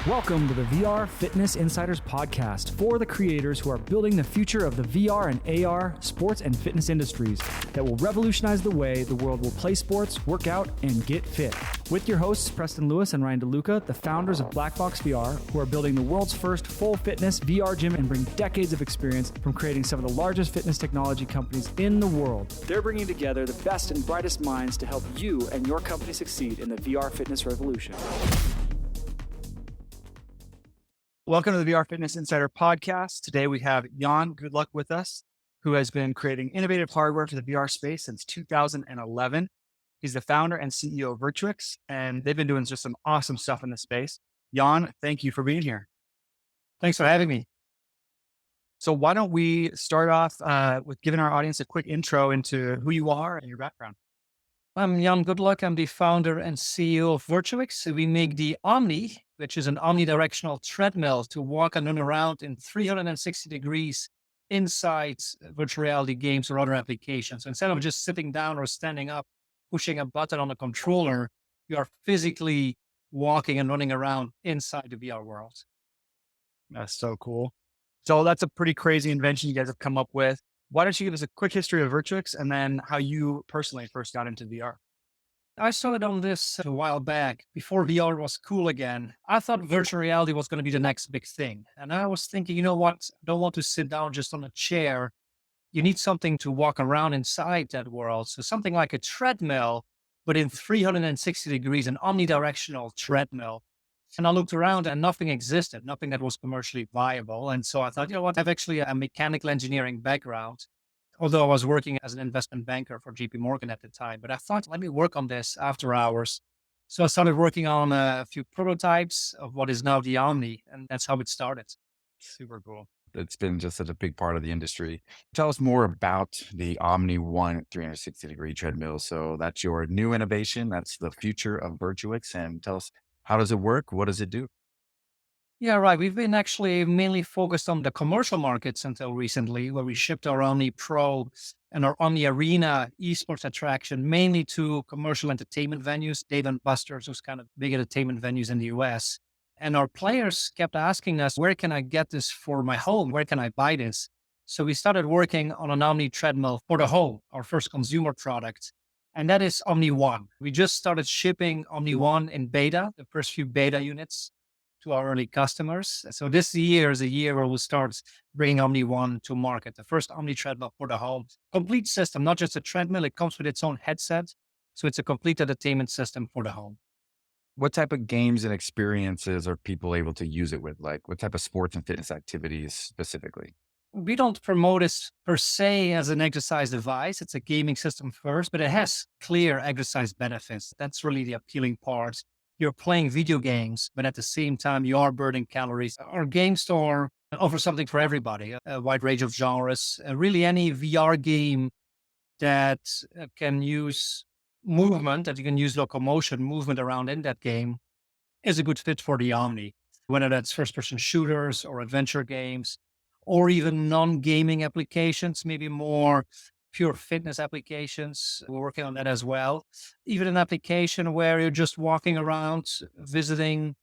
Welcome to the VR Fitness Insiders podcast for the creators who are building the future of the VR and AR sports and fitness industries that will revolutionize the way the world will play sports, work out, and get fit. With your hosts, Preston Lewis and Ryan DeLuca, the founders of Black Box VR, who are building the world's first full fitness VR gym and bring decades of experience from creating some of the largest fitness technology companies in the world. They're bringing together the best and brightest minds to help you and your company succeed in the VR fitness revolution. Welcome to the VR Fitness Insider podcast. Today we have Jan Goetgeluk with us, who has been creating innovative hardware for the VR space since 2011. He's the founder and CEO of Virtuix, and they've been doing just some awesome stuff in this space. Jan, thank you for being here. Thanks for having me. So why don't we start off with giving our audience a quick intro into who you are and your background. I'm Jan Goetgeluk. I'm the founder and CEO of Virtuix. We make the Omni, which is an omnidirectional treadmill to walk and run around in 360 degrees inside virtual reality games or other applications. So instead of just sitting down or standing up, pushing a button on a controller, you are physically walking and running around inside the VR world. That's so cool. So that's a pretty crazy invention you guys have come up with. Why don't you give us a quick history of Virtuix and then how you personally first got into VR? I started on this a while back before VR was cool again. I thought virtual reality was going to be the next big thing. And I was thinking, you know what? I don't want to sit down just on a chair. You need something to walk around inside that world. So something like a treadmill, but in 360 degrees, an omnidirectional treadmill. And I looked around and nothing existed, nothing that was commercially viable. And so I thought, you know what? I have actually a mechanical engineering background, although I was working as an investment banker for JP Morgan at the time. But I thought, let me work on this after hours. So I started working on a few prototypes of what is now the Omni, and that's how it started. Super cool. It's been just such a big part of the industry. Tell us more about the Omni One 360-degree treadmill. So that's your new innovation. That's the future of Virtuix. And tell us, how does it work? What does it do? Yeah, right. We've been actually mainly focused on the commercial markets until recently, where we shipped our Omni Pro and our Omni Arena esports attraction mainly to commercial entertainment venues, Dave & Buster's, those kind of big entertainment venues in the US. And our players kept asking us, where can I get this for my home? Where can I buy this? So we started working on an Omni treadmill for the home, our first consumer product. And that is Omni One. We just started shipping Omni One in beta, the first few beta units to our early customers. So this year is a year where we'll start bringing Omni One to market, the first Omni treadmill for the home. Complete system, not just a treadmill. It comes with its own headset. So it's a complete entertainment system for the home. What type of games and experiences are people able to use it with? Like what type of sports and fitness activities specifically? We don't promote it per se as an exercise device. It's a gaming system first, but it has clear exercise benefits. That's really the appealing part. You're playing video games, but at the same time, you are burning calories. Our game store offers something for everybody, a wide range of genres. Really any VR game that can use movement, that you can use locomotion, movement around in that game is a good fit for the Omni, whether that's first-person shooters or adventure games, or even non-gaming applications, maybe more pure fitness applications. We're working on that as well. Even an application where you're just walking around, visiting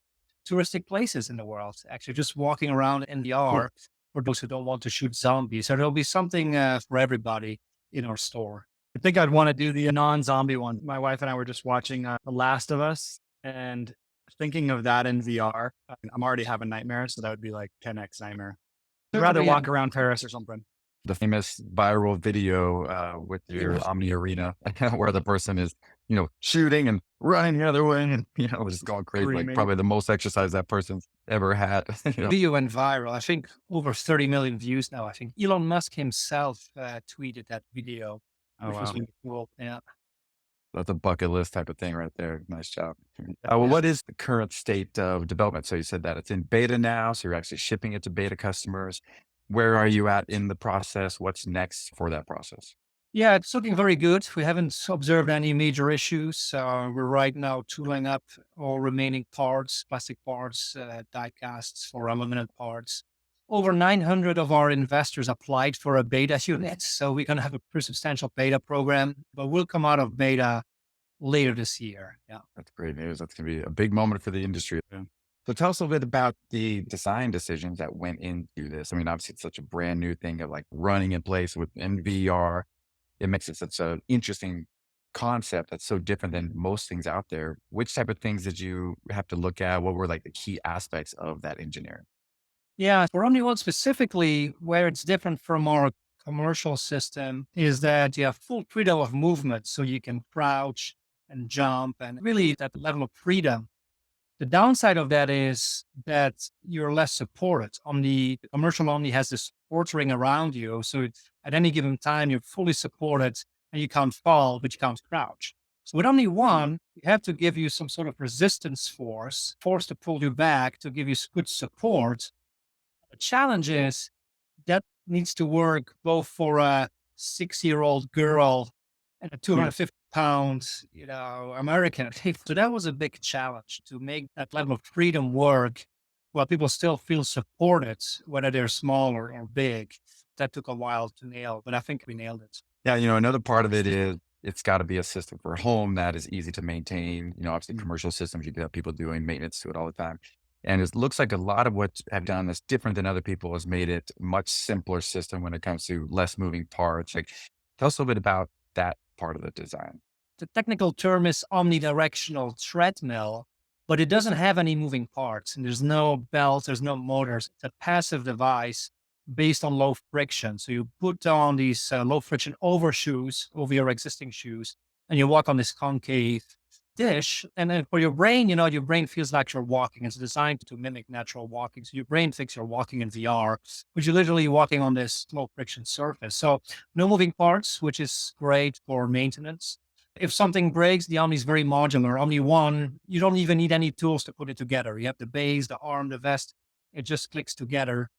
touristic places in the world, actually just walking around in VR for those who don't want to shoot zombies. So there'll be something for everybody in our store. I think I'd want to do the non-zombie one. My wife and I were just watching The Last of Us and thinking of that in VR. I'm already having nightmares, so that would be like 10x nightmare. I'd rather walk around Paris or something. The famous viral video with your Omni Arena where the person is, shooting and running the other way and, just going crazy. Screaming. Like probably the most exercise that person's ever had. Video went viral. I think over 30 million views now. I think Elon Musk himself tweeted that video, Oh, which was wow. really cool. Yeah. That's a bucket list type of thing right there. Nice job. What is the current state of development? So you said that it's in beta now. So you're actually shipping it to beta customers. Where are you at in the process? What's next for that process? Yeah, it's looking very good. We haven't observed any major issues. We're right now tooling up all remaining parts, plastic parts, die casts for aluminum parts. Over 900 of our investors applied for a beta unit. So we're going to have a pretty substantial beta program, but we'll come out of beta later this year. Yeah. That's great news. That's going to be a big moment for the industry. So tell us a little bit about the design decisions that went into this. I mean, obviously it's such a brand new thing of like running in place with VR. It makes it such an interesting concept that's so different than most things out there. Which type of things did you have to look at? What were like the key aspects of that engineering? Yeah, for Omni One specifically, where it's different from our commercial system is that you have full freedom of movement. So you can crouch and jump and really that level of freedom. The downside of that is that you're less supported. The commercial only has this support ring around you. So at any given time, you're fully supported and you can't fall, but you can't crouch. So with only one, you have to give you some sort of resistance force to pull you back to give you good support. The challenge is that needs to work both for a 6-year-old girl and a 250-pound, American. So that was a big challenge to make that level of freedom work while people still feel supported, whether they're small or big. That took a while to nail, but I think we nailed it. Yeah, another part of it is it's got to be a system for home that is easy to maintain. Obviously commercial systems, you can have people doing maintenance to it all the time. And it looks like a lot of what have done that's different than other people has made it a much simpler system when it comes to less moving parts. Like, tell us a little bit about that part of the design. The technical term is omnidirectional treadmill, but it doesn't have any moving parts and there's no belts, there's no motors. It's a passive device based on low friction. So you put on these low friction overshoes over your existing shoes and you walk on this concave dish. And then for your brain, your brain feels like you're walking. It's designed to mimic natural walking. So your brain thinks you're walking in VR, but you're literally walking on this low friction surface. So no moving parts, which is great for maintenance. If something breaks, the Omni is very modular. Omni One, you don't even need any tools to put it together. You have the base, the arm, the vest. It just clicks together.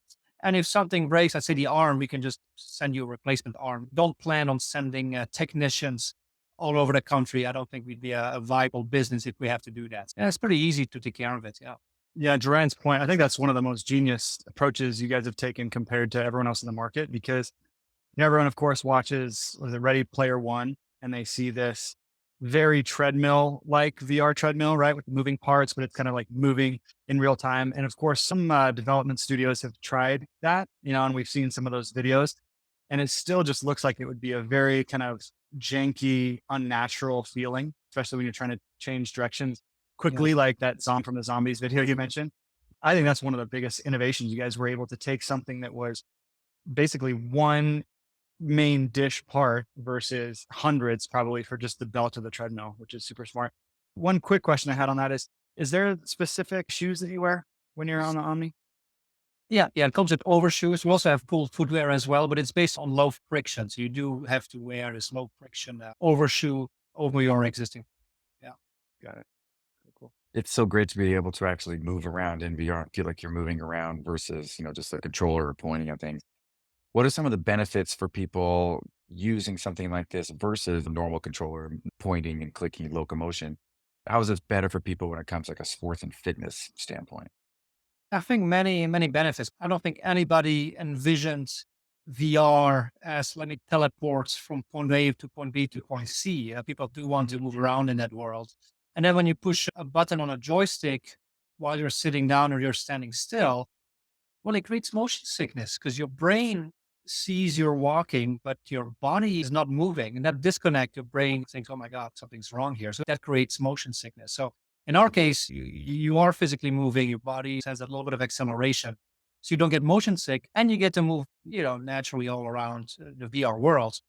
And if something breaks, let's say the arm, we can just send you a replacement arm. Don't plan on sending technicians all over the country. I don't think we'd be a viable business if we have to do that. Yeah, it's pretty easy to take care of it. Yeah. Yeah, Duran's point, I think that's one of the most genius approaches you guys have taken compared to everyone else in the market because everyone, of course, watches the Ready Player One and they see this very treadmill-like VR treadmill, right? With moving parts, but it's kind of like moving in real time. And of course, some development studios have tried that, and we've seen some of those videos and it still just looks like it would be a very kind of janky, unnatural feeling, especially when you're trying to change directions quickly, like that song from the Zombies video you mentioned. I think that's one of the biggest innovations. You guys were able to take something that was basically one main dish part versus hundreds probably for just the belt of the treadmill, which is super smart. One quick question I had on that is there specific shoes that you wear when you're on the Omni? Yeah. It comes with overshoes. We also have full footwear as well, but it's based on low friction. So you do have to wear this low friction overshoe over your existing. Yeah. Got it. Cool. It's so great to be able to actually move around in VR and feel like you're moving around versus, just a controller or pointing at things. What are some of the benefits for people using something like this versus a normal controller, pointing and clicking locomotion? How is this better for people when it comes like a sports and fitness standpoint? I think many, many benefits. I don't think anybody envisions VR as like it teleports from point A to point B to point C. People do want to move around in that world. And then when you push a button on a joystick while you're sitting down or you're standing still, well, it creates motion sickness because your brain sees you're walking, but your body is not moving. And that disconnect, your brain thinks, oh my God, something's wrong here. So that creates motion sickness. So in our case, you are physically moving, your body has a little bit of acceleration. So you don't get motion sick and you get to move, naturally all around the VR world.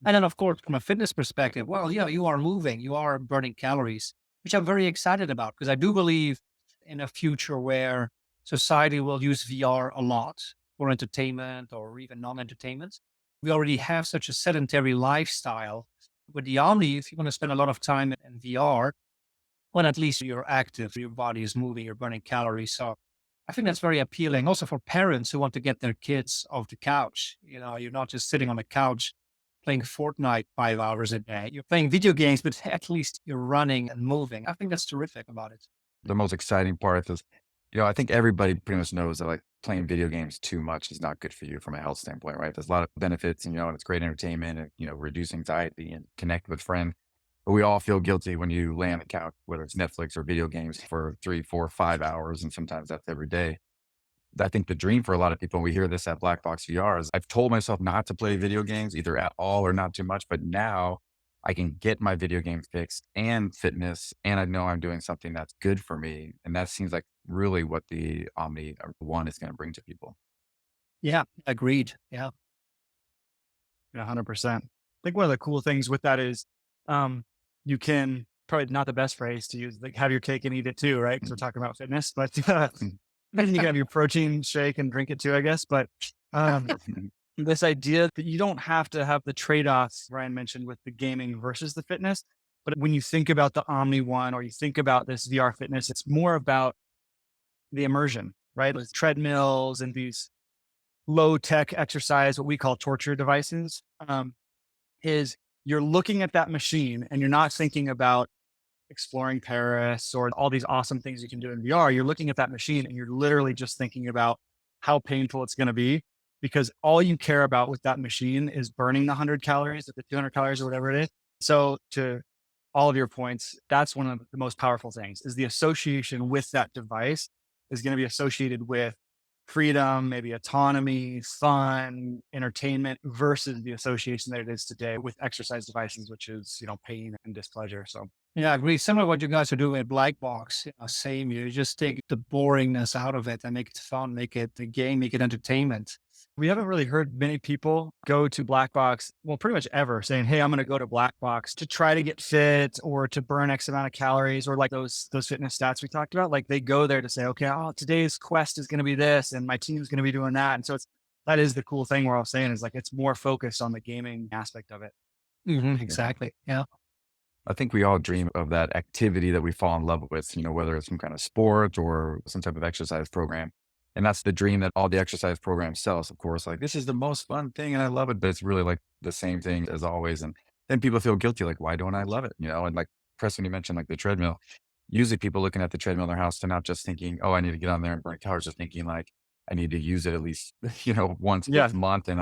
And then, of course, from a fitness perspective, well, yeah, you are moving, you are burning calories, which I'm very excited about because I do believe in a future where society will use VR a lot for entertainment or even non-entertainment. We already have such a sedentary lifestyle. With the Omni, if you want to spend a lot of time in VR, well, at least you're active, your body is moving, you're burning calories. So I think that's very appealing. Also for parents who want to get their kids off the couch. You're not just sitting on the couch playing Fortnite 5 hours a day. You're playing video games, but at least you're running and moving. I think that's terrific about it. The most exciting part is, I think everybody pretty much knows that like playing video games too much is not good for you from a health standpoint, right? There's a lot of benefits, and it's great entertainment and, reduce anxiety and connect with friends. But we all feel guilty when you lay on the couch, whether it's Netflix or video games for 3, 4, 5 hours, and sometimes that's every day. I think the dream for a lot of people, and we hear this at Black Box VR, is I've told myself not to play video games either at all or not too much, but now I can get my video game fix and fitness, and I know I'm doing something that's good for me. And that seems like really what the Omni One is going to bring to people. Yeah, agreed. Yeah. Yeah, 100%. I think one of the cool things with that is, you can probably not the best phrase to use, like have your cake and eat it too, right? Because we're talking about fitness, but then you can have your protein shake and drink it too, I guess. But this idea that you don't have to have the trade-offs Ryan mentioned with the gaming versus the fitness. But when you think about the Omni One or you think about this VR fitness, it's more about the immersion, right? With treadmills and these low tech exercise, what we call torture devices, is you're looking at that machine and you're not thinking about exploring Paris or all these awesome things you can do in VR. You're looking at that machine and you're literally just thinking about how painful it's going to be, because all you care about with that machine is burning the 100 calories or the 200 calories or whatever it is. So to all of your points, that's one of the most powerful things is the association with that device is going to be associated with freedom, maybe autonomy, fun, entertainment versus the association that it is today with exercise devices, which is, pain and displeasure. So Yeah, I agree. Similar to what you guys are doing at Black Box. Same. You just take the boringness out of it and make it fun, make it a game, make it entertainment. we haven't really heard many people go to Black Box, well, pretty much ever saying, hey, I'm going to go to Black Box to try to get fit or to burn X amount of calories or like those fitness stats we talked about. Like they go there to say, okay, today's quest is going to be this and my team's going to be doing that. And so that is the cool thing we're all saying is like, it's more focused on the gaming aspect of it. Exactly. Yeah. I think we all dream of that activity that we fall in love with, whether it's some kind of sport or some type of exercise program. And that's the dream that all the exercise programs sell us, of course. Like, this is the most fun thing and I love it, but it's really like the same thing as always. And then people feel guilty, like, why don't I love it? And like Preston, you mentioned like the treadmill. Usually people looking at the treadmill in their house, they're not just thinking, oh, I need to get on there and burn calories, just thinking like, I need to use it at least, once a month and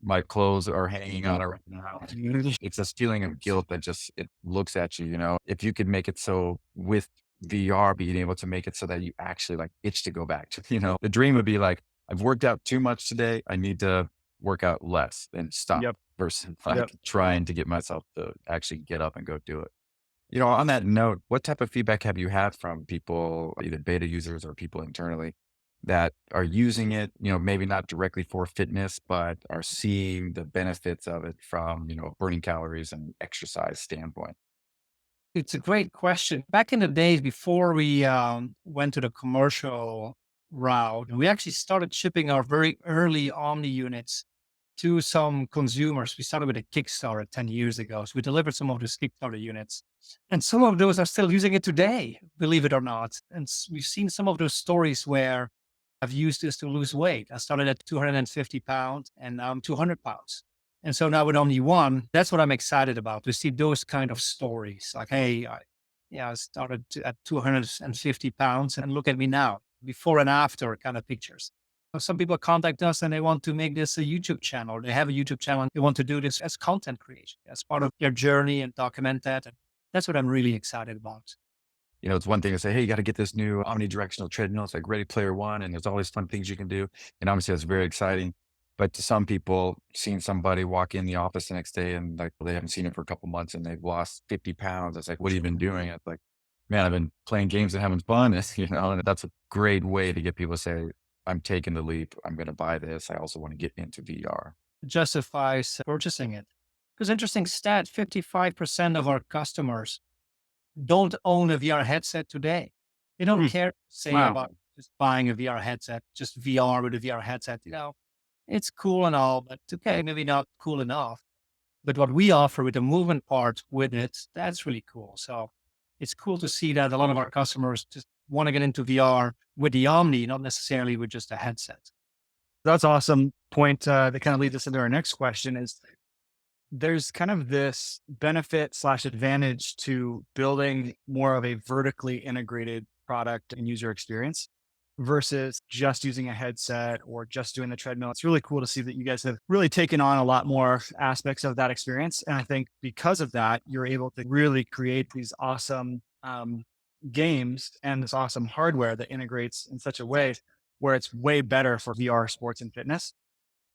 my clothes are hanging on around the house. It's this feeling of guilt that it looks at you, if you could make it so with VR, being able to make it so that you actually like itch to go back to, the dream would be like, I've worked out too much today. I need to work out less and stop versus like trying to get myself to actually get up and go do it. On that note, what type of feedback have you had from people, either beta users or people internally that are using it, maybe not directly for fitness, but are seeing the benefits of it from, burning calories and exercise standpoint? It's a great question. Back in the days before we went to the commercial route, we actually started shipping our very early Omni units to some consumers. We started with a Kickstarter 10 years ago. So we delivered some of those Kickstarter units. And some of those are still using it today, believe it or not. And we've seen some of those stories where I've used this to lose weight. I started at 250 pounds and now I'm 200 pounds. And so now with Omni One, that's what I'm excited about, to see those kind of stories. Like, hey, I started at 250 pounds and look at me now, before and after kind of pictures. Some people contact us and they want to make this a YouTube channel. They have a YouTube channel. They want to do this as content creation, as part of their journey and document that. And that's what I'm really excited about. It's one thing to say, hey, you got to get this new omnidirectional treadmill. It's like Ready Player One, and there's all these fun things you can do. And obviously, that's very exciting. But to some people, seeing somebody walk in the office the next day and like they haven't seen it for a couple months and they've lost 50 pounds, it's like, what have you been doing? It's like, man, I've been playing games and having fun. And that's a great way to get people to say, I'm taking the leap. I'm going to buy this. I also want to get into VR. Justifies purchasing it. Because interesting stat, 55% of our customers don't own a VR headset today. They don't care, about just buying a VR headset, just VR with a VR headset. It's cool and all, but okay, maybe not cool enough. But what we offer with the movement part with it, that's really cool. So it's cool to see that a lot of our customers just want to get into VR with the Omni, not necessarily with just a headset. That's awesome point. That kind of leads us into our next question is there's kind of this benefit/advantage to building more of a vertically integrated product and user experience. versus just using a headset or just doing the treadmill. It's really cool to see that you guys have really taken on a lot more aspects of that experience. And I think because of that, you're able to really create these awesome games and this awesome hardware that integrates in such a way where it's way better for VR sports and fitness.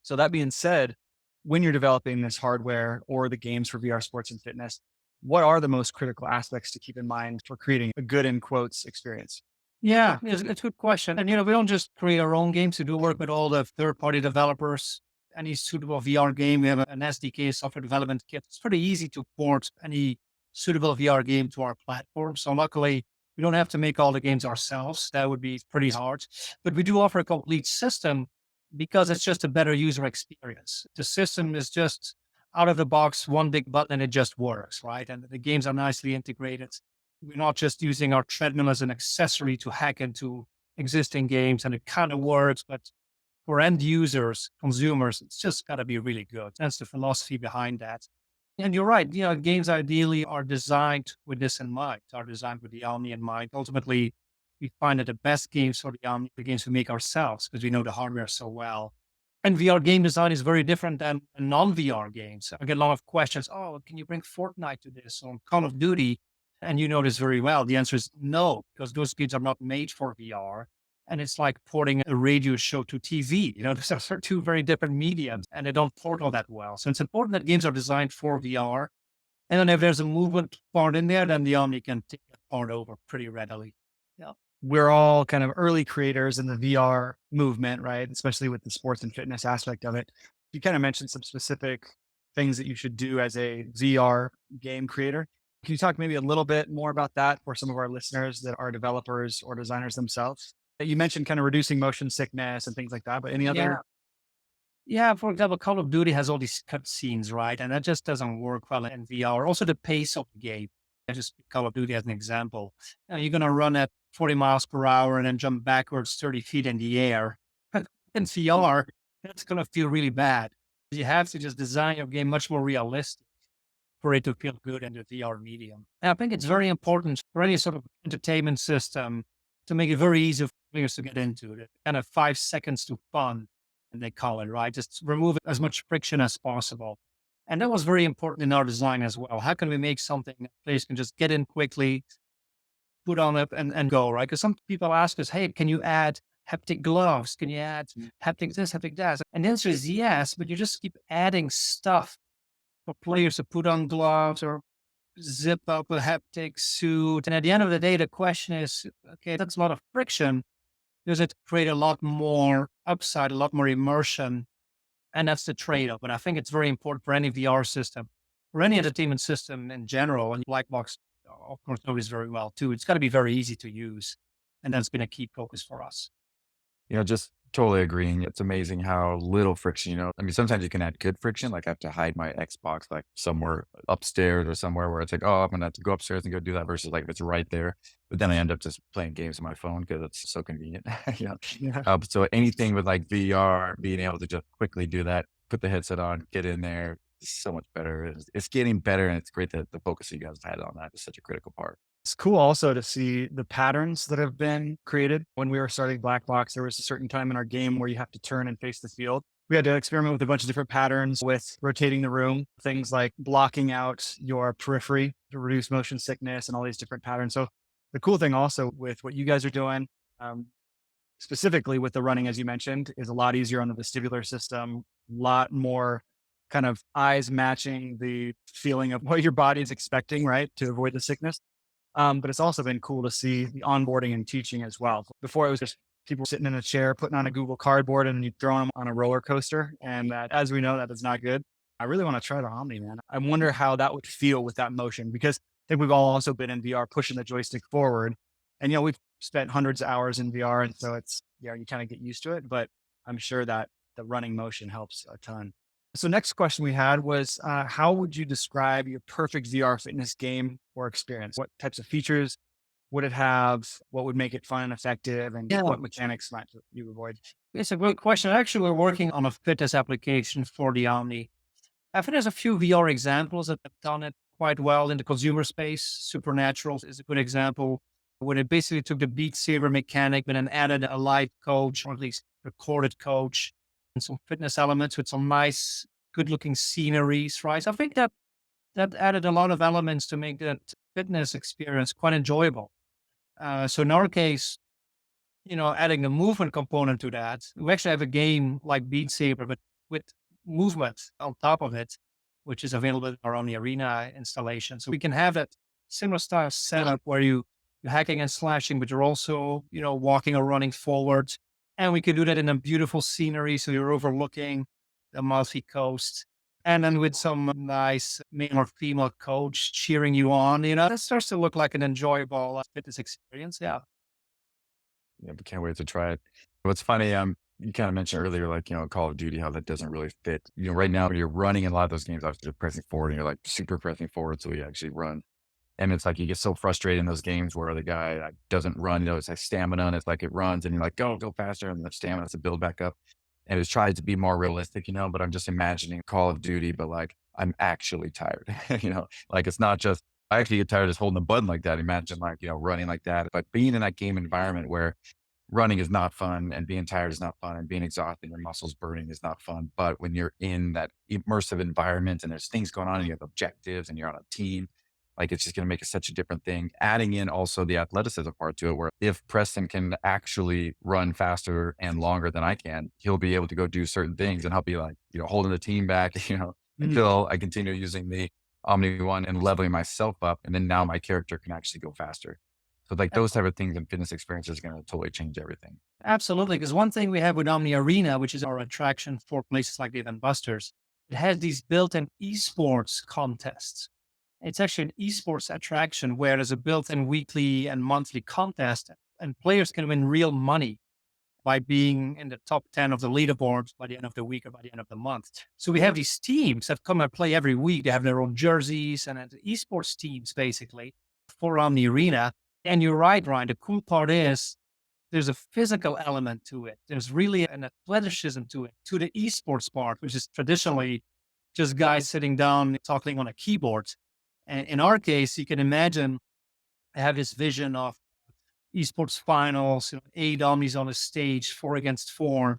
So that being said, when you're developing this hardware or the games for VR sports and fitness, what are the most critical aspects to keep in mind for creating a good in quotes experience? Yeah, it's a good question. And, we don't just create our own games. We do work with all the third-party developers. Any suitable VR game, we have an SDK, software development kit. It's pretty easy to port any suitable VR game to our platform. So luckily, we don't have to make all the games ourselves. That would be pretty hard. But we do offer a complete system because it's just a better user experience. The system is just out of the box, one big button, and it just works, right? And the games are nicely integrated. We're not just using our treadmill as an accessory to hack into existing games, and it kind of works, but for end users, consumers, it's just got to be really good. That's the philosophy behind that. And you're right, games ideally are designed with this in mind, are designed with the Omni in mind. Ultimately, we find that the best games for the Omni, the games we make ourselves, because we know the hardware so well. And VR game design is very different than non-VR games. I get a lot of questions. Oh, can you bring Fortnite to this or Call of Duty? And you know this very well. The answer is no, because those games are not made for VR. And it's like porting a radio show to TV. Those are two very different mediums and they don't port all that well. So it's important that games are designed for VR. And then if there's a movement part in there, then the Omni can take that part over pretty readily. Yeah. We're all kind of early creators in the VR movement, right? Especially with the sports and fitness aspect of it. You kind of mentioned some specific things that you should do as a VR game creator. Can you talk maybe a little bit more about that for some of our listeners that are developers or designers themselves? You mentioned kind of reducing motion sickness and things like that, but any other? Yeah. Yeah, for example, Call of Duty has all these cut scenes, right? And that just doesn't work well in VR. Also, the pace of the game. I just pick Call of Duty as an example. You're going to run at 40 miles per hour and then jump backwards 30 feet in the air. In VR, that's going to feel really bad. You have to just design your game much more realistic for it to feel good in the VR medium. And I think it's very important for any sort of entertainment system to make it very easy for players to get into it. Kind of 5 seconds to fun, and they call it, right? Just remove as much friction as possible. And that was very important in our design as well. How can we make something that players can just get in quickly, put on it and go, right? Because some people ask us, hey, can you add haptic gloves? Can you add haptic this, haptic that? And the answer is yes, but you just keep adding stuff for players to put on gloves or zip up a haptic suit. And at the end of the day, the question is, okay, that's a lot of friction. Does it create a lot more upside, a lot more immersion? And that's the trade-off. But I think it's very important for any VR system, for any entertainment system in general. And Blackbox, of course, knows this very well too. It's got to be very easy to use. And that's been a key focus for us. Just totally agreeing. It's amazing how little friction, I mean, sometimes you can add good friction. Like I have to hide my Xbox like somewhere upstairs or somewhere where it's like, oh, I'm going to have to go upstairs and go do that versus like it's right there. But then I end up just playing games on my phone because it's so convenient. Yeah. So anything with like VR, being able to just quickly do that, put the headset on, get in there, is so much better. It's getting better. And it's great that the focus you guys had on that is such a critical part. It's cool also to see the patterns that have been created. When we were starting Black Box, there was a certain time in our game where you have to turn and face the field. We had to experiment with a bunch of different patterns with rotating the room, things like blocking out your periphery to reduce motion sickness and all these different patterns. So the cool thing also with what you guys are doing, specifically with the running, as you mentioned, is a lot easier on the vestibular system, a lot more kind of eyes matching the feeling of what your body is expecting, right? To avoid the sickness. But it's also been cool to see the onboarding and teaching as well. Before it was just people sitting in a chair, putting on a Google Cardboard and you throw them on a roller coaster. And that, as we know, that is not good. I really want to try the Omni, man. I wonder how that would feel with that motion because I think we've all also been in VR pushing the joystick forward. And, we've spent hundreds of hours in VR. And so it's, you kind of get used to it. But I'm sure that the running motion helps a ton. So next question we had was, how would you describe your perfect VR fitness game or experience? What types of features would it have? What would make it fun and effective? And what mechanics might you avoid? It's a great question. Actually, we're working on a fitness application for the Omni. I think there's a few VR examples that have done it quite well in the consumer space. Supernatural is a good example. where they basically took the Beat Saber mechanic, but then added a live coach, or at least recorded coach, and some fitness elements with some nice, good looking sceneries, right? So I think that added a lot of elements to make that fitness experience quite enjoyable. So in our case, adding the movement component to that, we actually have a game like Beat Saber, but with movement on top of it, which is available in our Omni Arena installation. So we can have that similar style setup where you're hacking and slashing, but you're also, walking or running forward. And we can do that in a beautiful scenery. So you're overlooking the Amalfi Coast. And then with some nice male or female coach cheering you on, that starts to look like an enjoyable fitness experience. Yeah. Yeah, but can't wait to try it. What's funny, you kind of mentioned earlier, like, Call of Duty, how that doesn't really fit. Right now you're running in a lot of those games, obviously you're pressing forward and you're like super pressing forward. So you actually run. And it's like, you get so frustrated in those games where the guy doesn't run, it's like stamina and it's like it runs and you're like, go faster. And the stamina has to build back up. And it's tried to be more realistic, but I'm just imagining Call of Duty, but like, I'm actually tired, like it's not just, I actually get tired just holding the button like that. Imagine like, running like that, but being in that game environment where running is not fun and being tired is not fun and being exhausted, your muscles burning is not fun. But when you're in that immersive environment and there's things going on and you have objectives and you're on a team, like it's just going to make it such a different thing. Adding in also the athleticism part to it, where if Preston can actually run faster and longer than I can, he'll be able to go do certain things and I'll be like, holding the team back, until I continue using the Omni One and leveling myself up. And then now my character can actually go faster. So like those type of things and fitness experiences are going to totally change everything. Absolutely. Because one thing we have with Omni Arena, which is our attraction for places like Dave and Buster's, it has these built-in esports contests. It's actually an esports attraction where there's a built-in weekly and monthly contest, and players can win real money by being in the top 10 of the leaderboard by the end of the week or by the end of the month. So we have these teams that come and play every week. They have their own jerseys and the esports teams basically for Omni Arena. And you're right, Ryan. The cool part is there's a physical element to it. There's really an athleticism to it, to the esports part, which is traditionally just guys sitting down talking on a keyboard. And in our case, you can imagine I have this vision of esports finals, 8 omnis on a stage, 4 against 4.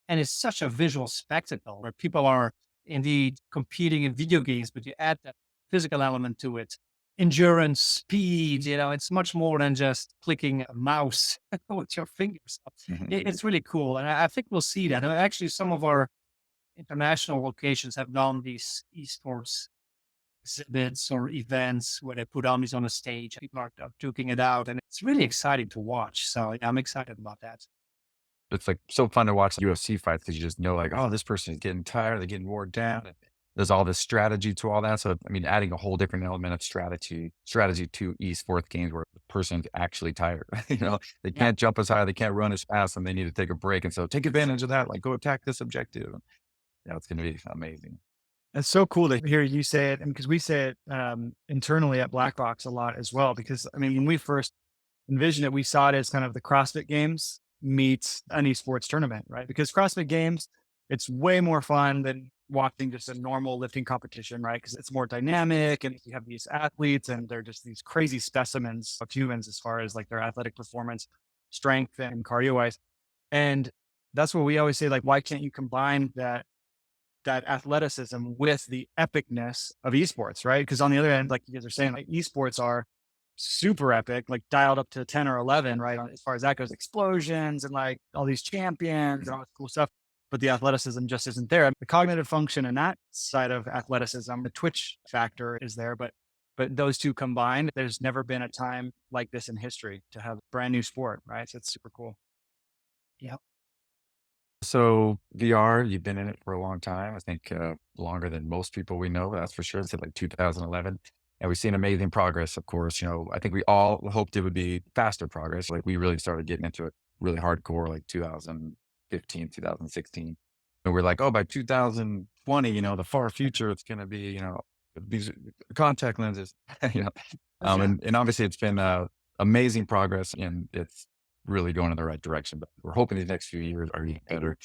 And it's such a visual spectacle where people are indeed competing in video games, but you add that physical element to it. Endurance, speed, it's much more than just clicking a mouse with your fingers. It's really cool. And I think we'll see that. And actually, some of our international locations have done these esports exhibits or events where they put omnis on a stage. People are duking it out, and it's really exciting to watch. So yeah, I'm excited about that. It's like so fun to watch UFC fights because you just know like, oh, this person is getting tired, they're getting worn down. And there's all this strategy to all that. So, I mean, adding a whole different element of strategy to esports games where the person's actually tired, they can't jump as high, they can't run as fast and they need to take a break. And so take advantage of that, like go attack this objective. Yeah, it's going to be amazing. It's so cool to hear you say it, and because we say it internally at Black Box a lot as well. Because I mean, when we first envisioned it, we saw it as kind of the CrossFit Games meets an esports tournament, right? Because CrossFit Games, it's way more fun than watching just a normal lifting competition, right? Because it's more dynamic, and you have these athletes, and they're just these crazy specimens of humans as far as like their athletic performance, strength, and cardio wise. And that's what we always say, like, why can't you combine that athleticism with the epicness of esports, right? Because on the other end, like you guys are saying, like esports are super epic, like dialed up to 10 or 11, right? As far as that goes, explosions and like all these champions and all this cool stuff. But the athleticism just isn't there. The cognitive function and that side of athleticism, the twitch factor is there, but those two combined, there's never been a time like this in history to have a brand new sport, right? So it's super cool. Yeah. So VR, you've been in it for a long time. I think longer than most people we know, that's for sure. It's like 2011. And we've seen amazing progress, of course. I think we all hoped it would be faster progress. Like we really started getting into it really hardcore, like 2015, 2016. And we're like, oh, by 2020, the far future, it's going to be, these contact lenses, and obviously it's been amazing progress and it's really going in the right direction, but we're hoping the next few years are even better.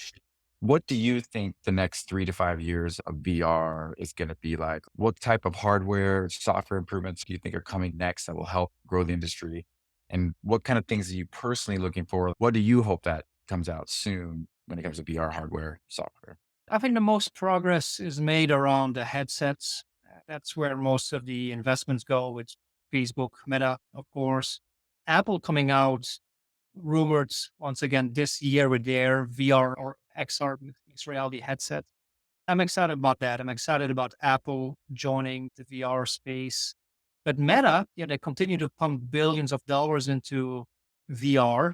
What do you think the next 3 to 5 years of VR is going to be like? What type of hardware, software improvements do you think are coming next that will help grow the industry? And what kind of things are you personally looking for? What do you hope that comes out soon when it comes to VR hardware, software? I think the most progress is made around the headsets. That's where most of the investments go with Facebook, Meta, of course. Apple coming out rumored once again this year with their VR or XR mixed reality headset. I'm excited about that. I'm excited about Apple joining the VR space. But Meta, they continue to pump billions of dollars into VR,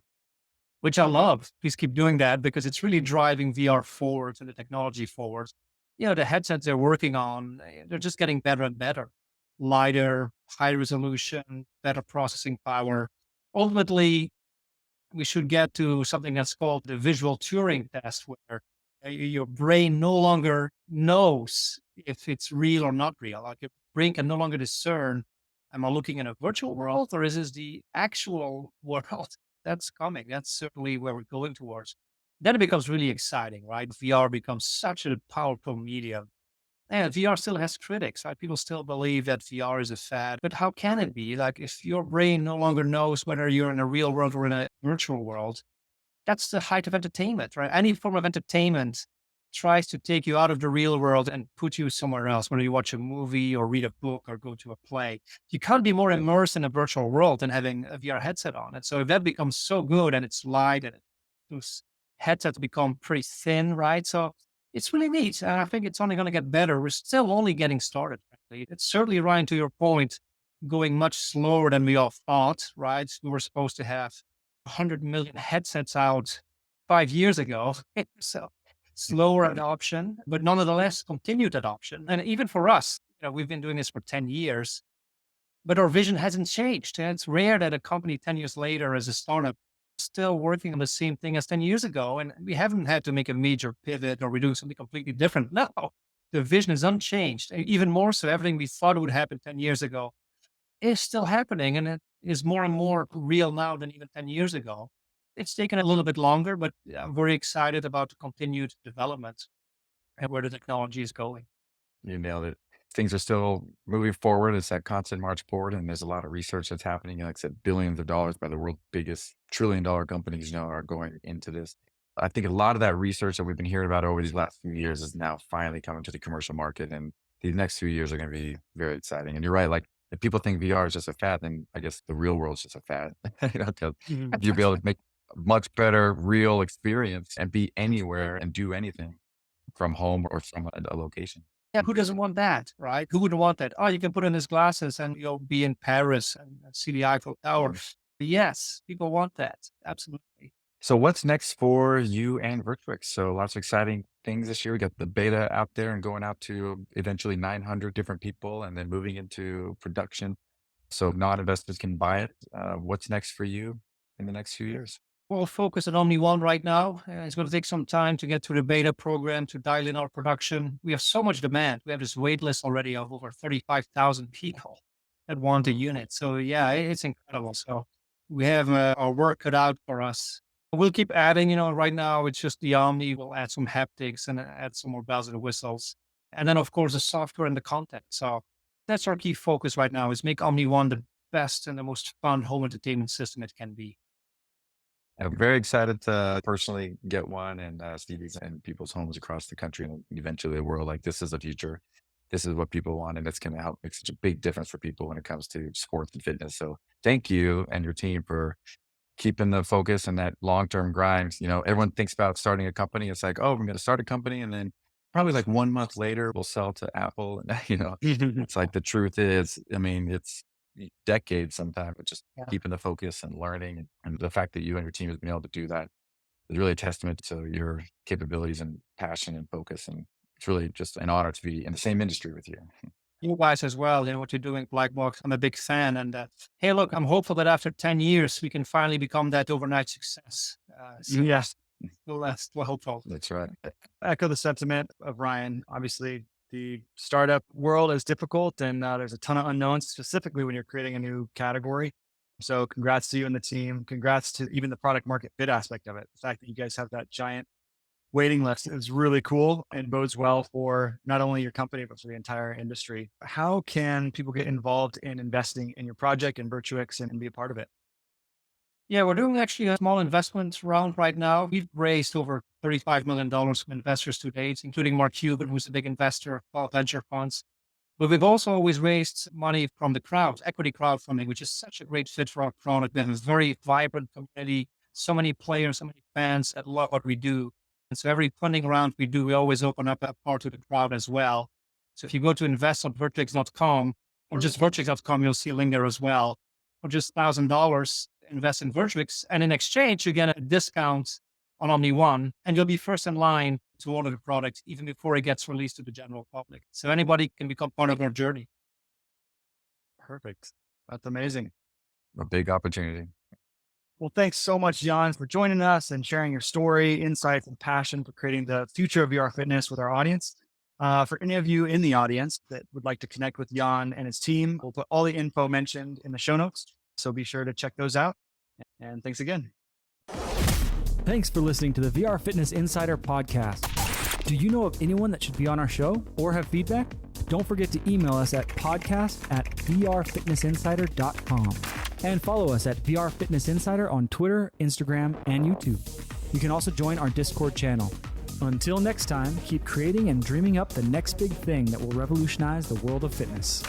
which I love. Please keep doing that because it's really driving VR forward and the technology forward. The headsets they're working on, they're just getting better and better. Lighter, high resolution, better processing power. Ultimately, we should get to something that's called the visual Turing test, where your brain no longer knows if it's real or not real. Like your brain can no longer discern, am I looking in a virtual world or is this the actual world that's coming? That's certainly where we're going towards. Then it becomes really exciting, right? VR becomes such a powerful medium. And VR still has critics, right? People still believe that VR is a fad, but how can it be? Like, if your brain no longer knows whether you're in a real world or in a virtual world, that's the height of entertainment, right? Any form of entertainment tries to take you out of the real world and put you somewhere else, whether you watch a movie or read a book or go to a play. You can't be more immersed in a virtual world than having a VR headset on. And so if that becomes so good and it's light and those headsets become pretty thin, right? So it's really neat. And I think it's only going to get better. We're still only getting started, frankly. It's certainly, Ryan, to your point, going much slower than we all thought, right? We were supposed to have 100 million headsets out 5 years ago. So slower adoption, but nonetheless continued adoption. And even for us, we've been doing this for 10 years, but our vision hasn't changed. And it's rare that a company 10 years later as a startup still working on the same thing as 10 years ago. And we haven't had to make a major pivot or we're doing something completely different. No, the vision is unchanged. Even more so, everything we thought would happen 10 years ago is still happening. And it is more and more real now than even 10 years ago. It's taken a little bit longer, but I'm very excited about the continued development and where the technology is going. You nailed it. Things are still moving forward. It's that constant march forward. And there's a lot of research that's happening. Like I said, billions of dollars by the world's biggest trillion-dollar companies, are going into this. I think a lot of that research that we've been hearing about over these last few years is now finally coming to the commercial market. And these next few years are going to be very exciting. And you're right. Like if people think VR is just a fad, then I guess the real world's just a fad. 'Cause you'll be able to make a much better real experience and be anywhere and do anything from home or from a location. Yeah, who doesn't want that, right? Who wouldn't want that? Oh, you can put on his glasses and you'll be in Paris and see the Eiffel Tower. Yes, people want that. Absolutely. So what's next for you and Virtuix? So lots of exciting things this year. We got the beta out there and going out to eventually 900 different people and then moving into production. So non-investors can buy it. What's next for you in the next few years? We'll focus on Omni One right now. It's going to take some time to get to the beta program to dial in our production. We have so much demand. We have this wait list already of over 35,000 people that want a unit. So yeah, it's incredible. So we have our work cut out for us. We'll keep adding, right now it's just the Omni. We'll add some haptics and add some more bells and whistles. And then of course the software and the content. So that's our key focus right now is make Omni One the best and the most fun home entertainment system it can be. I'm very excited to personally get one and see these in people's homes across the country and eventually the world. Like this is the future. This is what people want, and it's going to help make such a big difference for people when it comes to sports and fitness. So thank you and your team for keeping the focus and that long-term grind. Everyone thinks about starting a company. It's like, oh, I'm going to start a company. And then probably like 1 month later, we'll sell to Apple. And, it's like the truth is, I mean, it's decades sometimes, but just Yeah. keeping the focus and learning. And the fact that you and your team has been able to do that is really a testament to your capabilities and passion and focus. And it's really just an honor to be in the same industry with you. You guys as well, what you're doing, Black Box. I'm a big fan. And hey, look, I'm hopeful that after 10 years, we can finally become that overnight success. Yes. We're hopeful. That's right. Echo the sentiment of Ryan. Obviously, the startup world is difficult and there's a ton of unknowns, specifically when you're creating a new category. So congrats to you and the team. Congrats to even the product market fit aspect of it. The fact that you guys have that giant waiting list is really cool and bodes well for not only your company, but for the entire industry. How can people get involved in investing in your project and Virtuix and be a part of it? Yeah, we're doing actually a small investment round right now. We've raised over $35 million from investors to date, including Mark Cuban, who's a big investor of venture funds. But we've also always raised money from the crowd, equity crowdfunding, which is such a great fit for our product. We have a very vibrant community, so many players, so many fans that love what we do. And so every funding round we do, we always open up a part to the crowd as well. So if you go to invest.virtuix.com or just virtuix.com, you'll see a link there as well. For just $1,000, invest in Virtuix. And in exchange, you get a discount on Omni One, and you'll be first in line to order the product even before it gets released to the general public. So anybody can become part of our journey. Perfect. That's amazing. A big opportunity. Well, thanks so much, Jan, for joining us and sharing your story, insights, and passion for creating the future of VR fitness with our audience. For any of you in the audience that would like to connect with Jan and his team, we'll put all the info mentioned in the show notes. So be sure to check those out. And thanks again. Thanks for listening to the VR Fitness Insider podcast. Do you know of anyone that should be on our show or have feedback? Don't forget to email us at podcast@vrfitnessinsider.com and follow us at VR Fitness Insider on Twitter, Instagram, and YouTube. You can also join our Discord channel. Until next time, keep creating and dreaming up the next big thing that will revolutionize the world of fitness.